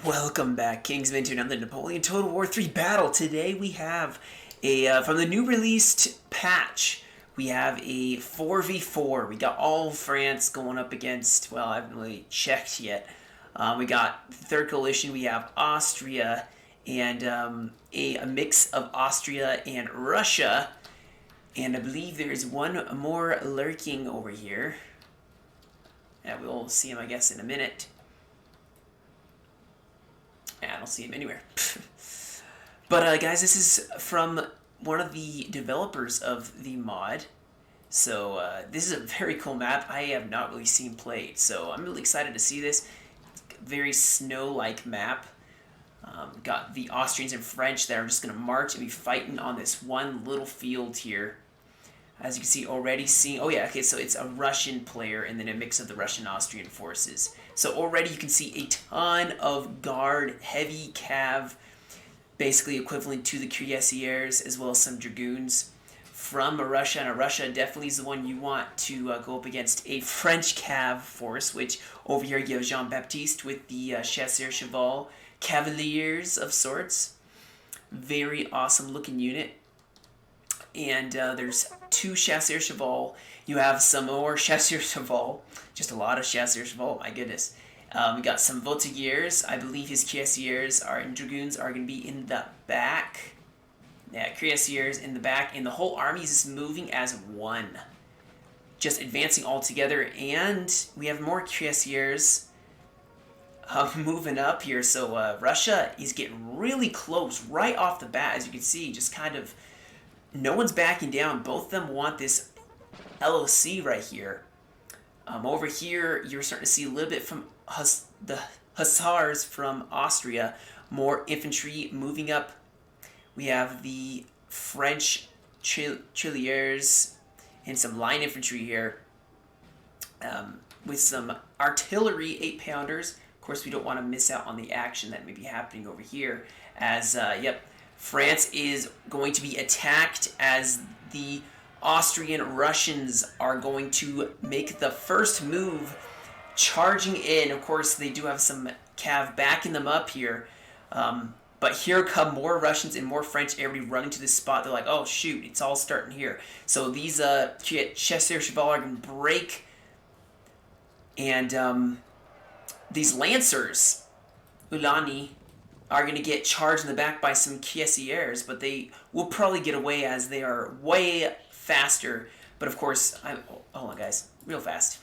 Welcome back, Kingsman, to another Napoleon Total War 3 battle. Today we have from the new released patch, we have a 4v4. We got all France going up against, well, I haven't really checked yet. We got the Third Coalition, we have Austria, and a mix of Austria and Russia. And I believe there is one more lurking over here. Yeah, we'll see him, I guess, in a minute. I don't see him anywhere. But guys, this is from one of the developers of the mod. So this is a very cool map I have not really seen played. So I'm really excited to see this. Very snow-like map. Got the Austrians and French that are just going to march and be fighting on this one little field here. As you can see already, oh yeah, okay, so it's a Russian player and then a mix of the Russian-Austrian forces. So already you can see a ton of guard, heavy cav, basically equivalent to the cuirassiers, as well as some dragoons from Russia. And Russia definitely is the one you want to go up against a French cav force, which over here you have Jean-Baptiste with the Chasseurs Cheval Cavaliers of sorts. Very awesome looking unit. And there's two Chasseurs Cheval. You have some more Chasseurs Cheval. Just a lot of Chasseurs Cheval, my goodness. We got some Voltigeurs. I believe his Cuirassiers and Dragoons are going to be in the back. Yeah, Cuirassiers in the back. And the whole army is just moving as one. Just advancing all together. And we have more Cuirassiers moving up here. So Russia is getting really close right off the bat, as you can see. Just kind of... no one's backing down. Both of them want this LOC right here. Over here, you're starting to see a little bit from the Hussars from Austria. More infantry moving up. We have the French Tirailleurs and some line infantry here. With some artillery 8-pounders. Of course, we don't want to miss out on the action that may be happening over here. As, France is going to be attacked as the Austrian Russians are going to make the first move, charging in. Of course, they do have some cav backing them up here. But here come more Russians and more French, everybody running to this spot. They're like, oh, shoot, it's all starting here. So these Chasseurs Cheval are going to break. And these Lancers, Ulani, are going to get charged in the back by some cuirassiers, but they will probably get away as they are way faster. But of course, hold on guys, real fast.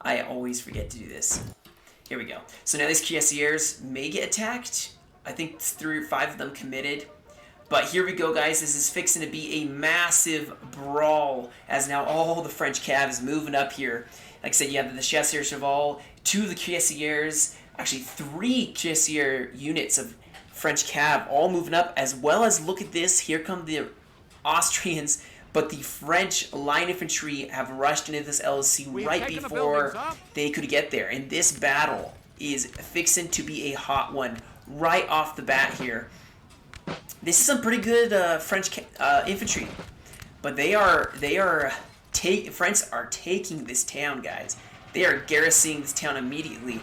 I always forget to do this. Here we go. So now these cuirassiers may get attacked. I think 3 or 5 of them committed. But here we go, guys. This is fixing to be a massive brawl, as now all the French cav is moving up here. Like I said, you have the Chasseurs Cheval, 2 of the cuirassiers, actually 3 cuirassier units of French cav all moving up, as well as, look at this, here come the Austrians, but the French line infantry have rushed into this LOC right before they could get there. And this battle is fixing to be a hot one right off the bat here. This is some pretty good French infantry, but French are taking this town, guys. They are garrisoning this town immediately.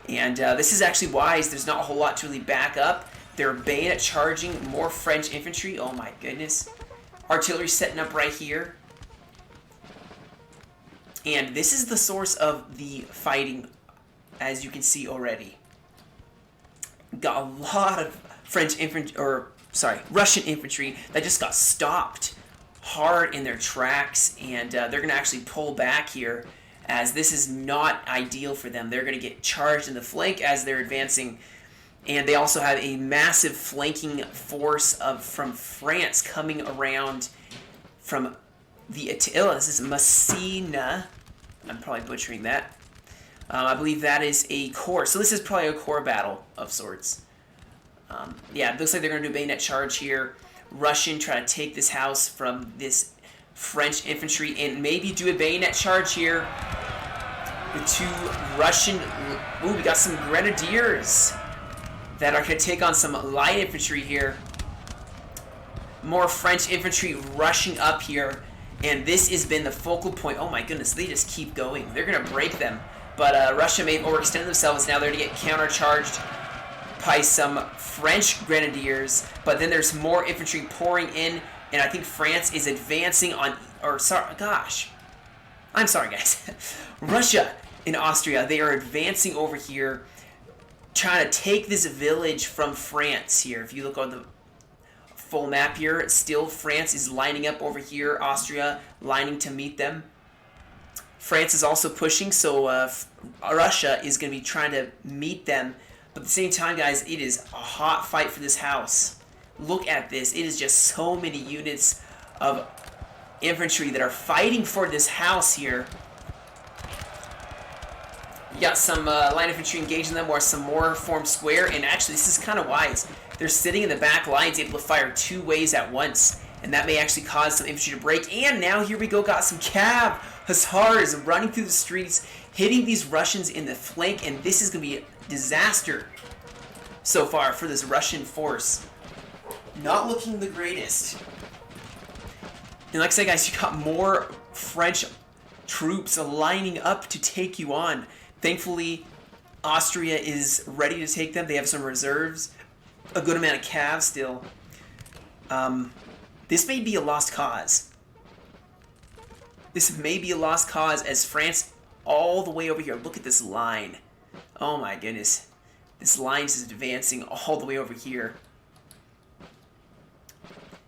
And this is actually wise. There's not a whole lot to really back up. They're bayonet charging more French infantry. Oh my goodness. Artillery setting up right here. And this is the source of the fighting, as you can see already. Got a lot of Russian infantry that just got stopped hard in their tracks. And they're going to actually pull back here, as this is not ideal for them. They're going to get charged in the flank as they're advancing. And they also have a massive flanking force from France coming around from the Attila. This is Messina. I'm probably butchering that. I believe that is a corps. So this is probably a corps battle of sorts. Yeah, it looks like they're going to do a bayonet charge here. Russian try to take this house from this French infantry and maybe do a bayonet charge here with 2 Russian. Ooh, we got some grenadiers that are going to take on some light infantry here. More French infantry rushing up here, and this has been the focal point. Oh my goodness, they just keep going. They're going to break them. But Russia may have overextended themselves. Now they're going to get countercharged. by some French grenadiers, but then there's more infantry pouring in, and I think France is advancing on, or sorry, gosh, I'm sorry guys, Russia and Austria, they are advancing over here, trying to take this village from France here. If you look on the full map here, still France is lining up over here, Austria lining to meet them. France is also pushing, so Russia is going to be trying to meet them. But at the same time, guys, it is a hot fight for this house. Look at this. It is just so many units of infantry that are fighting for this house here. You got some line infantry engaging them, or some more form square. And actually, this is kind of wise. They're sitting in the back lines, able to fire 2 ways at once. And that may actually cause some infantry to break. And now here we go, got some cav hussars running through the streets, hitting these Russians in the flank. And this is going to be a disaster so far for this Russian force. Not looking the greatest. And like I said, guys, you got more French troops lining up to take you on. Thankfully, Austria is ready to take them. They have some reserves. A good amount of cav still. This may be a lost cause. This may be a lost cause as France all the way over here. Look at this line. Oh my goodness. This line is advancing all the way over here.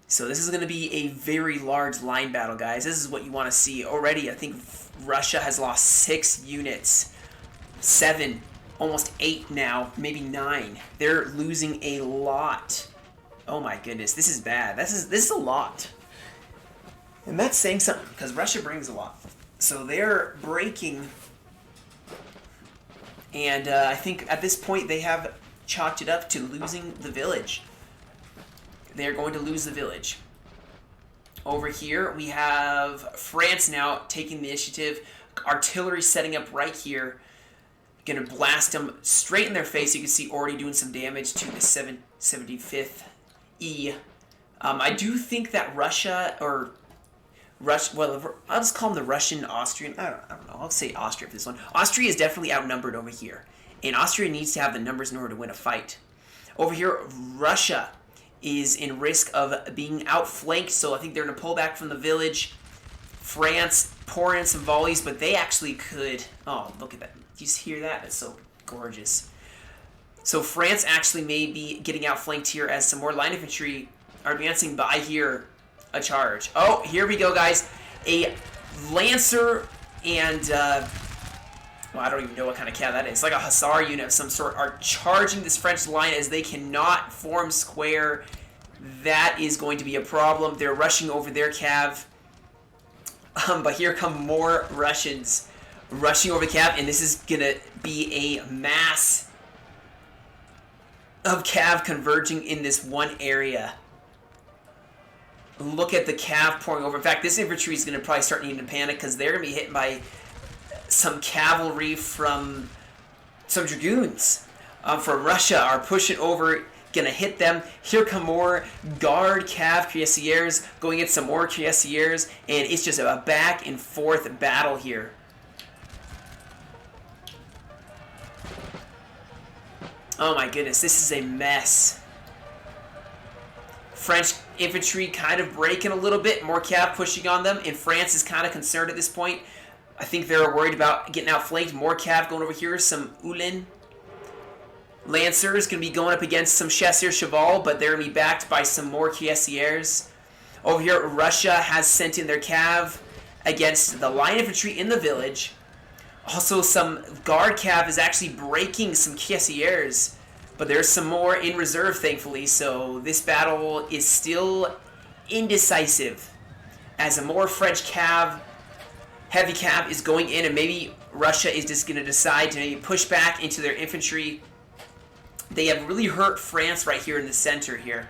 So this is going to be a very large line battle, guys. This is what you want to see. Already, I think Russia has lost 6 units. 7. Almost 8 now. Maybe 9. They're losing a lot. Oh my goodness, this is bad. This is a lot. And that's saying something, because Russia brings a lot. So they're breaking. And I think at this point they have chalked it up to losing the village. They're going to lose the village. Over here, we have France now taking the initiative. Artillery setting up right here. Going to blast them straight in their face. You can see already doing some damage to the 75th E. I do think that Russia, or well, I'll just call them the Russian, Austrian, I don't know, I'll say Austria for this one. Austria is definitely outnumbered over here. And Austria needs to have the numbers in order to win a fight. Over here, Russia is in risk of being outflanked, so I think they're going to pull back from the village. France pour in some volleys, but they actually could. Oh, look at that. Do you hear that? That's so gorgeous. So France actually may be getting outflanked here as some more line infantry are advancing by here. A charge. Oh, here we go, guys. A Lancer and, well, I don't even know what kind of cav that is. It's like a Hussar unit of some sort are charging this French line as they cannot form square. That is going to be a problem. They're rushing over their cav. But here come more Russians rushing over cav, and this is going to be a mass of cav converging in this one area. Look at the cav pouring over. In fact, this infantry is going to probably start needing to panic because they're going to be hit by some cavalry from some dragoons from Russia are pushing over, going to hit them. Here come more guard cav cuirassiers going at some more cuirassiers, and it's just a back and forth battle here. Oh my goodness, this is a mess. French infantry kind of breaking a little bit, more cav pushing on them, and France is kind of concerned at this point. I think they're worried about getting outflanked. More cav going over here, some Uhlin. Lancers going to be going up against some Chasseurs Cheval, but they're going to be backed by some more cuirassiers. Over here, Russia has sent in their cav against the line infantry in the village. Also, some guard cav is actually breaking some cuirassiers. But there's some more in reserve, thankfully, so this battle is still indecisive. As a more French cav, heavy cav is going in, and maybe Russia is just going to decide to maybe push back into their infantry. They have really hurt France right here in the center here,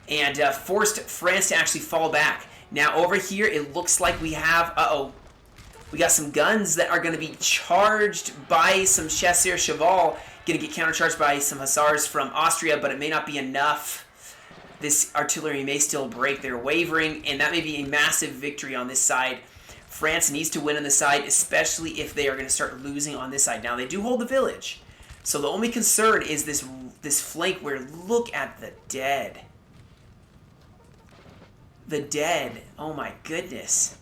and forced France to actually fall back. Now over here, it looks like we have, we got some guns that are going to be charged by some Chasseurs Cheval. Going to get countercharged by some Hussars from Austria, but it may not be enough. This artillery may still break. They're wavering, and that may be a massive victory on this side. France needs to win on this side, especially if they are going to start losing on this side. Now, they do hold the village, so the only concern is this this flank where look at the dead. The dead. Oh my goodness.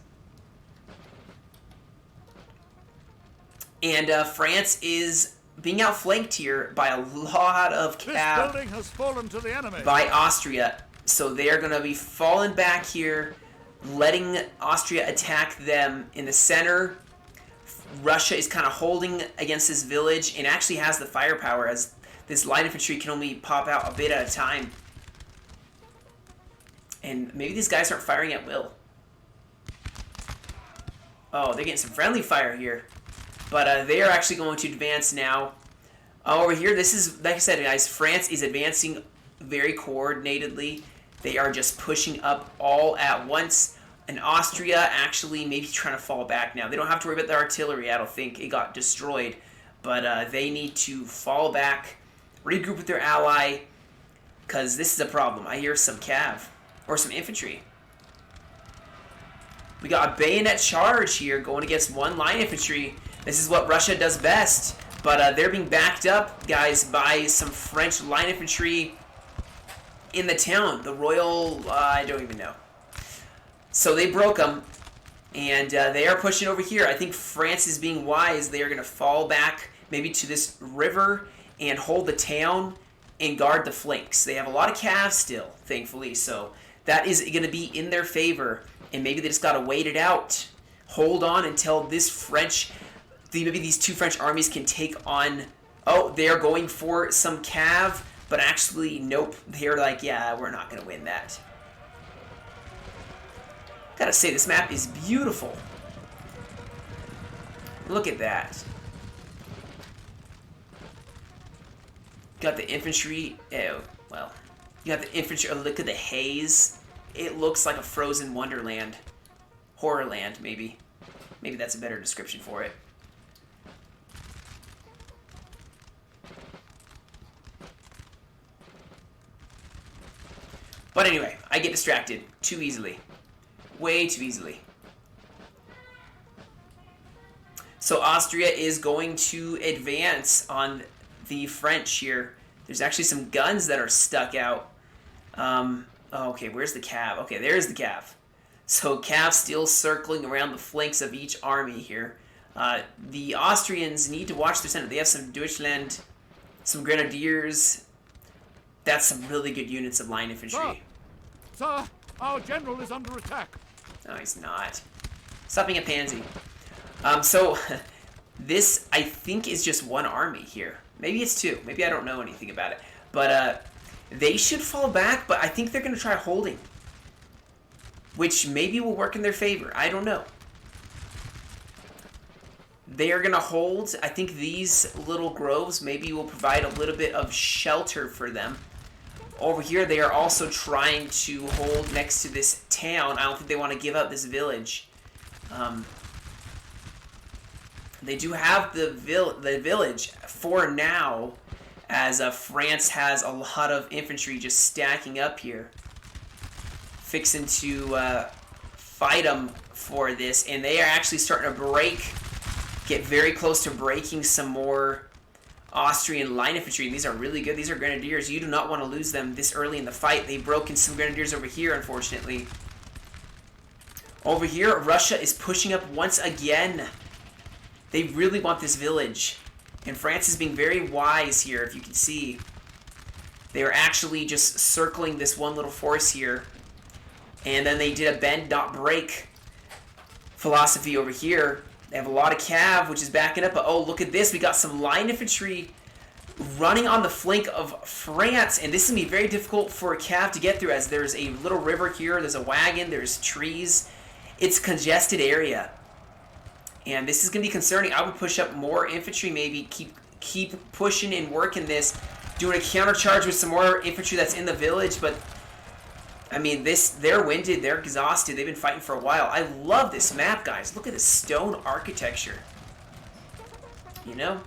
And France is being outflanked here by a lot of This building has fallen to the enemy. by Austria. So they're going to be falling back here, letting Austria attack them in the center. Russia is kind of holding against this village and actually has the firepower, as this light infantry can only pop out a bit at a time. And maybe these guys aren't firing at will. Oh, they're getting some friendly fire here. But they are actually going to advance now. Over here, this is, like I said, guys, France is advancing very coordinatedly. They are just pushing up all at once. And Austria actually maybe trying to fall back now. They don't have to worry about the artillery. I don't think it got destroyed. But they need to fall back, regroup with their ally, because this is a problem. I hear some cav, or some infantry. We got a bayonet charge here going against one line infantry. This is what Russia does best. But they're being backed up, guys, by some French line infantry in the town. The Royal, I don't even know. So they broke them, and they are pushing over here. I think France is being wise. They are going to fall back maybe to this river and hold the town and guard the flanks. They have a lot of calves still, thankfully, so that is going to be in their favor. And maybe they just got to wait it out. Hold on until this French, maybe these two French armies can take on, oh, they're going for some cav, but actually, nope. They're like, yeah, we're not going to win that. Gotta say, this map is beautiful. Look at that. Got the infantry. Oh, well. You got the infantry. Oh, look at the haze. It looks like a frozen Wonderland. Horrorland, maybe. Maybe that's a better description for it. But anyway, I get distracted too easily. Way too easily. So Austria is going to advance on the French here. There's actually some guns that are stuck out. Oh, okay, where's the cav? Okay, there's the cav. So cav still circling around the flanks of each army here. The Austrians need to watch their center. They have some Deutschland, some grenadiers. That's some really good units of line infantry. Sir, our general is under attack. No, he's not. Stop being a pansy. So, this, I think, is just one army here. Maybe it's two. Maybe I don't know anything about it. But, they should fall back, but I think they're going to try holding. Which maybe will work in their favor. I don't know. They are going to hold. I think these little groves maybe will provide a little bit of shelter for them. Over here, they are also trying to hold next to this town. I don't think they want to give up this village. They do have the village for now, as France has a lot of infantry just stacking up here, fixing to fight them for this, and they are actually starting to get very close to breaking some more Austrian line infantry. These are really good. These are grenadiers. You do not want to lose them this early in the fight. They've broken some grenadiers over here, unfortunately. Over here, Russia is pushing up once again. They really want this village. And France is being very wise here, if you can see. They are actually just circling this one little force here. And then they did a bend, not break philosophy over here. They have a lot of cav, which is backing up. But oh, look at this. We got some line infantry running on the flank of France. And this is going to be very difficult for a cav to get through, as there's a little river here. There's a wagon. There's trees. It's a congested area. And this is going to be concerning. I would push up more infantry, maybe keep pushing and working this. Doing a countercharge with some more infantry that's in the village. But, I mean, they're winded. They're exhausted. They've been fighting for a while. I love this map, guys. Look at this stone architecture. You know?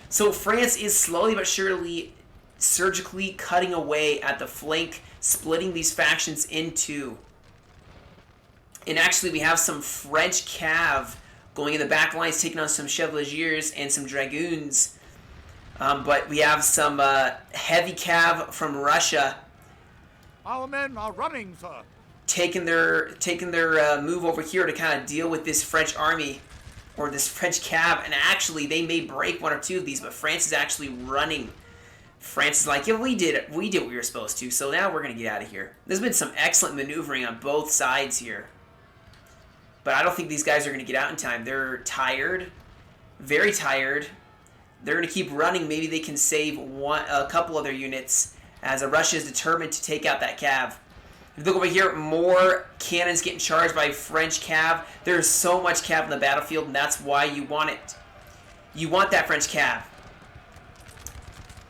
So France is slowly but surely surgically cutting away at the flank, splitting these factions in two. And actually, we have some French cav going in the back lines, taking on some chevaliers and some dragoons. But we have some heavy cav from Russia Our men are running, sir. taking their move over here to kind of deal with this French army or this French cav. And actually, they may break one or two of these, but France is actually running. France is like, yeah, we did it. We did what we were supposed to, so now we're going to get out of here. There's been some excellent maneuvering on both sides here. But I don't think these guys are going to get out in time. They're tired. Very tired. They're going to keep running. Maybe they can save a couple of their units as Russia is determined to take out that cav. If you look over here, more cannons getting charged by French cav. There's so much cav in the battlefield, and that's why you want it. You want that French cav.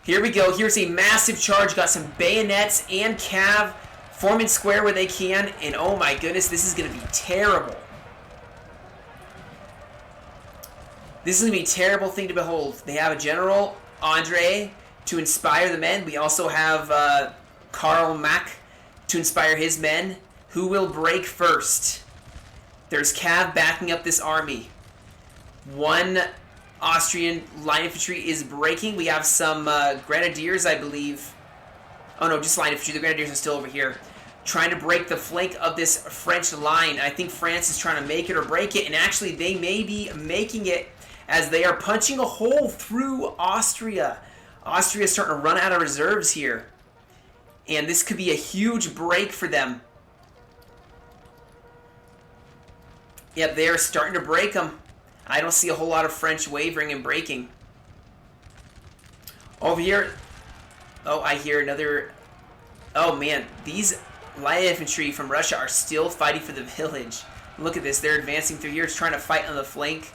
Here we go. Here's a massive charge. Got some bayonets and cav forming square where they can. And oh my goodness, this is going to be terrible. This is going to be a terrible thing to behold. They have a General Andre to inspire the men. We also have Karl Mack to inspire his men. Who will break first? There's cav backing up this army. One Austrian line infantry is breaking. We have some grenadiers, I believe. Oh no, just line infantry. The grenadiers are still over here, trying to break the flank of this French line. I think France is trying to make it or break it, and actually they may be making it as they are punching a hole through Austria. Austria is starting to run out of reserves here, and this could be a huge break for them. Yep, they are starting to break them. I don't see a whole lot of French wavering and breaking. Over here, oh, I hear another. Oh man, these light infantry from Russia are still fighting for the village. Look at this, they're advancing through here, trying to fight on the flank.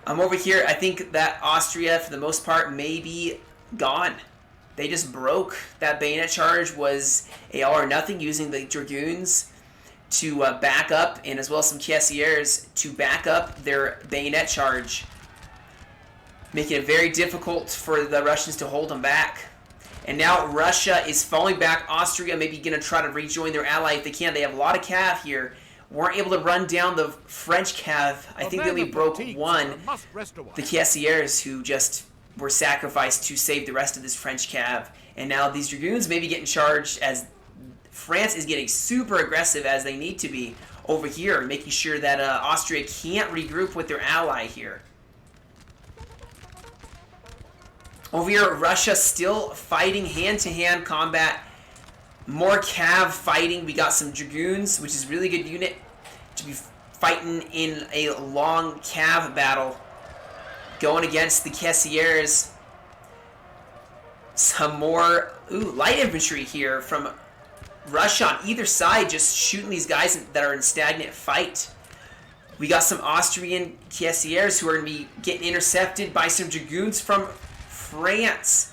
Over here, I think that Austria, for the most part, may be gone. They just broke. That bayonet charge was a all or nothing, using the dragoons to back up, and as well as some cuirassiers to back up their bayonet charge, making it very difficult for the Russians to hold them back. And now Russia is falling back. Austria may be going to try to rejoin their ally if they can. They have a lot of cav here. Weren't able to run down the French cav. I think they only broke one. The cuirassiers who just were sacrificed to save the rest of this French cav. And now these dragoons may be getting charged as France is getting super aggressive, as they need to be over here, making sure that Austria can't regroup with their ally here. Over here, Russia still fighting hand-to-hand combat. More cav fighting. We got some dragoons, which is a really good unit to be fighting in a long cav battle, going against the cuirassiers. Some more light infantry here from Russia on either side, just shooting these guys that are in stagnant fight. We got some Austrian cuirassiers who are going to be getting intercepted by some dragoons from France.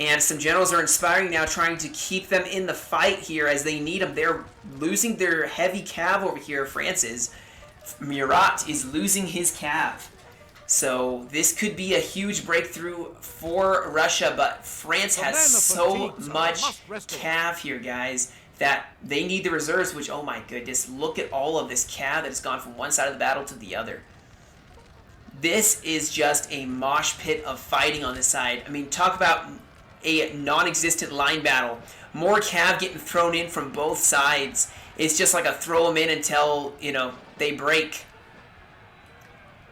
And some generals are inspiring now, trying to keep them in the fight here as they need them. They're losing their heavy cav over here, France is. Murat is losing his cav. So this could be a huge breakthrough for Russia, but France has so much cav here, guys, that they need the reserves, which, oh my goodness, look at all of this cav that has gone from one side of the battle to the other. This is just a mosh pit of fighting on this side. I mean, talk about a non-existent line battle. More cav getting thrown in from both sides. It's just like a throw them in until, they break.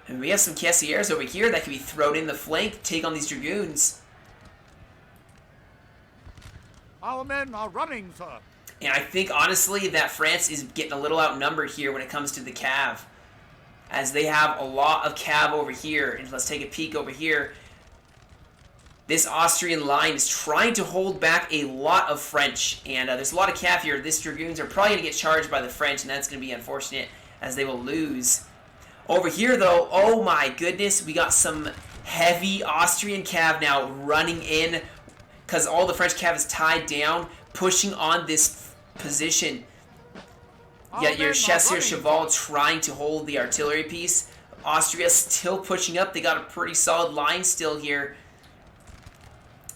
And we have some cuirassiers over here that can be thrown in the flank, take on these dragoons. Our men are running, sir. And I think, honestly, that France is getting a little outnumbered here when it comes to the cav, as they have a lot of cav over here. And let's take a peek over here. This Austrian line is trying to hold back a lot of French, and there's a lot of cav here. These dragoons are probably going to get charged by the French, and that's going to be unfortunate, as they will lose. Over here, though, oh my goodness, we got some heavy Austrian cav now running in, because all the French cav is tied down, pushing on this position. Yet your Chasseur Cheval trying to hold the artillery piece. Austria still pushing up. They got a pretty solid line still here.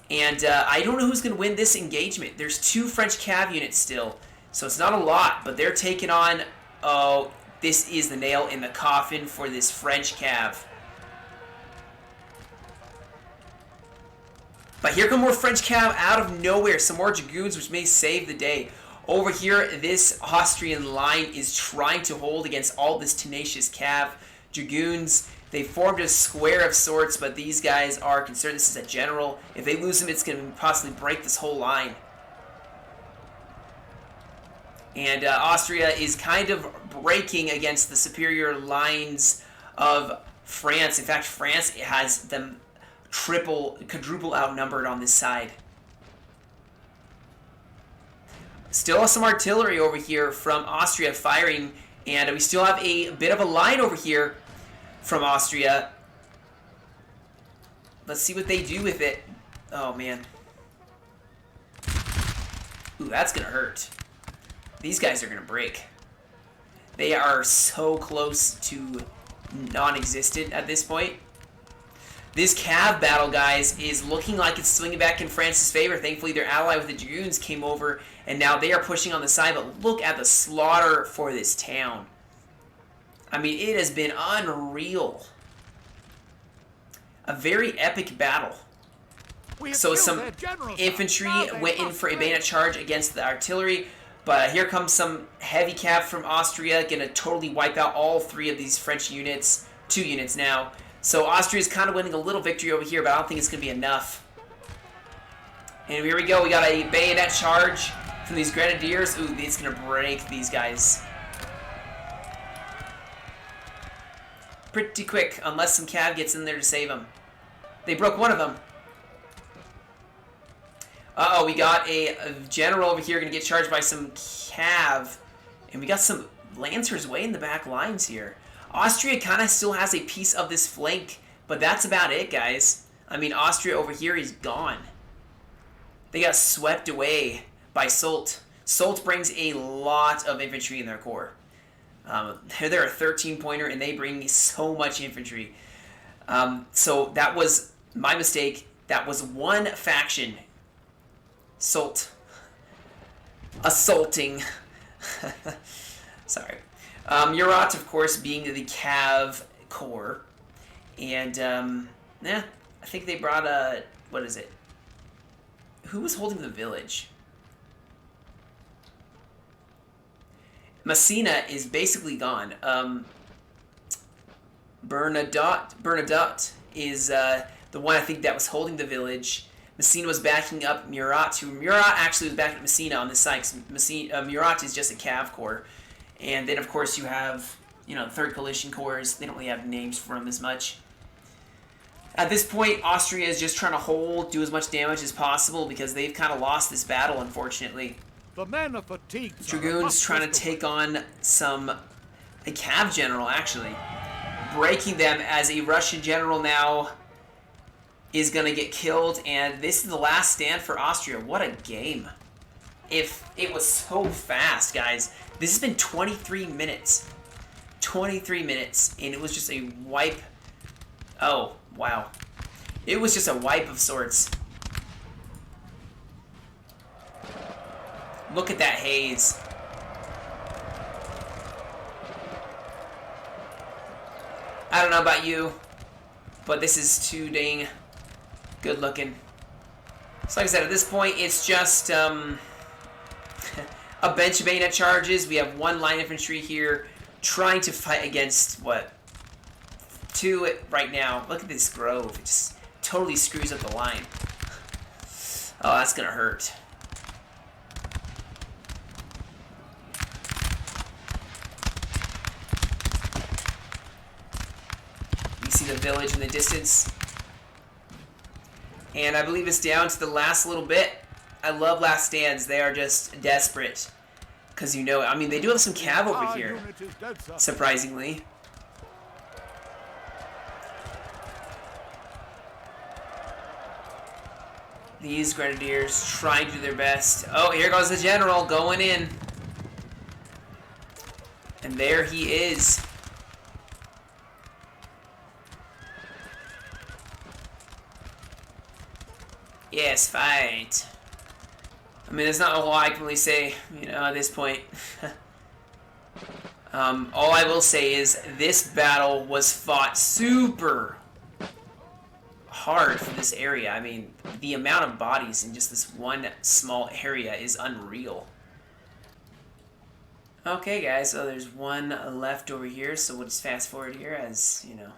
And I don't know who's going to win this engagement. There's 2 French cav units still, so it's not a lot, but they're taking on... Oh, this is the nail in the coffin for this French cav. But here come more French cav out of nowhere. Some more dragoons, which may save the day. Over here, this Austrian line is trying to hold against all this tenacious cav. Dragoons, they formed a square of sorts, but these guys are concerned. This is a general. If they lose him, it's going to possibly break this whole line. And Austria is kind of breaking against the superior lines of France. In fact, France has them quadruple outnumbered on this side. Still some artillery over here from Austria firing, and we still have a bit of a line over here from Austria. Let's see what they do with it. Oh, man. Ooh, that's going to hurt. These guys are going to break. They are so close to non-existent at this point. This cav battle, guys, is looking like it's swinging back in France's favor. Thankfully, their ally with the dragoons came over, and now they are pushing on the side. But look at the slaughter for this town. I mean, it has been unreal. A very epic battle. So some infantry went in for a bayonet charge against the artillery. But here comes some heavy cav from Austria, going to totally wipe out all three of these French units. 2 units now. So Austria's kind of winning a little victory over here, but I don't think it's going to be enough. And here we go. We got a bayonet charge from these grenadiers. Ooh, it's going to break these guys. Pretty quick, unless some cav gets in there to save them. They broke one of them. Uh-oh, we got a general over here going to get charged by some cav. And we got some lancers way in the back lines here. Austria kind of still has a piece of this flank, but that's about it, guys. I mean, Austria over here is gone. They got swept away by Soult. Soult brings a lot of infantry in their corps. They're a 13-pointer, and they bring so much infantry. So that was my mistake. That was one faction. Soult. Assaulting. Sorry. Murat, of course, being the Cav Corps. And, yeah, I think they brought a... What is it? Who was holding the village? Messina is basically gone. Bernadotte is the one I think that was holding the village. Messina was backing up Murat, who Murat actually was backing up Messina on this side, because Murat is just a Cav Corps. And then, of course, you have, Third Coalition Corps. They don't really have names for them as much. At this point, Austria is just trying to hold, do as much damage as possible, because they've kind of lost this battle, unfortunately. The men are fatigued. Dragoons trying to take on a Cav general, actually. Breaking them as a Russian general now is going to get killed, and this is the last stand for Austria. What a game. If it was so fast, guys. This has been 23 minutes. 23 minutes, and it was just a wipe. Oh, wow. It was just a wipe of sorts. Look at that haze. I don't know about you, but this is too dang good looking. So like I said, at this point, it's just a bench of bayonet charges. We have one line infantry here trying to fight against, what, 2 right now. Look at this grove. It just totally screws up the line. Oh, that's going to hurt. You see the village in the distance. And I believe it's down to the last little bit. I love last stands. They are just desperate. Because I mean, they do have some cav over here, surprisingly. These grenadiers trying to do their best. Oh, here goes the general going in. And there he is. Yes, fight. I mean, there's not a lot I can really say, at this point. All I will say is this battle was fought super hard for this area. I mean, the amount of bodies in just this one small area is unreal. Okay, guys, so there's one left over here, so we'll just fast forward here as, you know,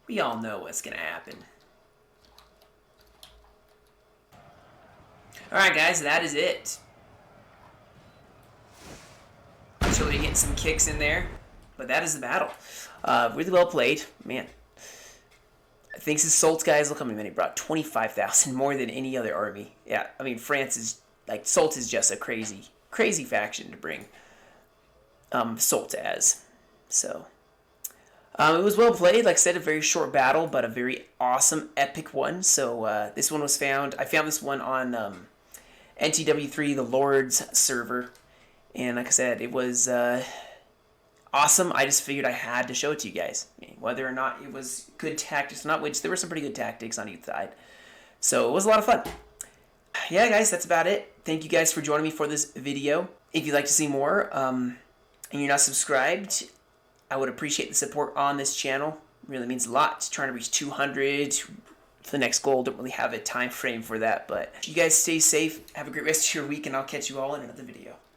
we all know what's going to happen. Alright, guys, that is it. Actually getting some kicks in there, but that is the battle. Really well played, man. Thanks to Solt, guys. Look how many men he brought. 25,000, more than any other army. Yeah, I mean, France is, like, Solt is just a crazy, crazy faction to bring Solt as. So, it was well played. Like I said, a very short battle, but a very awesome, epic one. So, this one was found, I found this one on NTW3, the Lord's server. And like I said, it was awesome. I just figured I had to show it to you guys. I mean, whether or not it was good tactics or not, which there were some pretty good tactics on each side. So it was a lot of fun. Yeah, guys, that's about it. Thank you guys for joining me for this video. If you'd like to see more and you're not subscribed, I would appreciate the support on this channel. It really means a lot. It's trying to reach 200 for the next goal. Don't really have a time frame for that, but you guys stay safe. Have a great rest of your week, and I'll catch you all in another video.